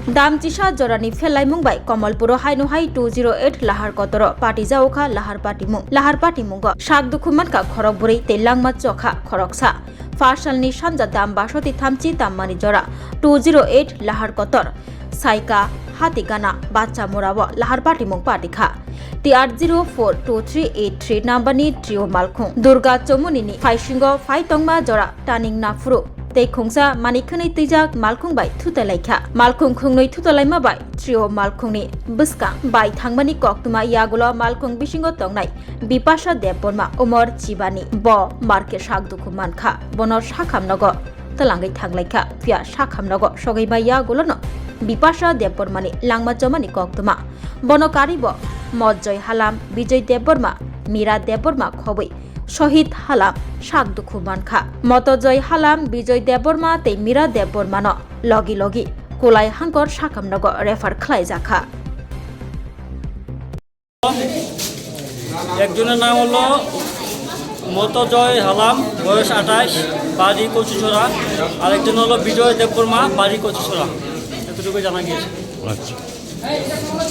दामचिसा जरानि फेलाइमुं bye Kamalpur हाइनुहाइ 208 लाहार Qatar पाटिजाओखा लाहार पाटिमुंग साकदुखो मानखा खरकब्रै ते लांगमाचखा खरकसा फारसालनि सानजा दाम 62 थामची दाममानि जरा 208 लाहार कतर साइका हातिगाना बाच्चा मोराव लाहार पाटिमुं पाटिखा T8042383 नाम्बारनि ट्रिओ मालखुं दुर्गा चमुनिनि फाइसिंग फाइतंमा जरा टानिं नाफुरु tei khungsa manikhanai tijak malkhung bai thutalaikha malkhung khungnoi thutalaima bai trio malkhungni buskang bai thangmani koktuma yagulo malkhung bisingo tongnai bipasha debborma umor chibani bo marke sakdukho mankha bono sakhamnogo talangai thanglaikha pia sakhamnogo sogaiba yagulo no bipasha debbormani langmachomani koktuma bono karibo mojjoy halam bijoy debborma mira debborma khoboi শহীদ হালাম সাকদুখো মানখা মতজয় হালাম বিজয় দেববর্মা তে মীরা দেববর্মা ন লগি লগি কোলাই হাঙ্কর সাকামনগ refer খালাইজাখা একজনের নাম হলো মতজয় হালাম বয়স 28 বাড়ি কচুছড়া আরেকজন হলো বিজয় দেববর্মা বাড়ি কচুছড়া এতটুকু জানা গিয়েছে। আচ্ছা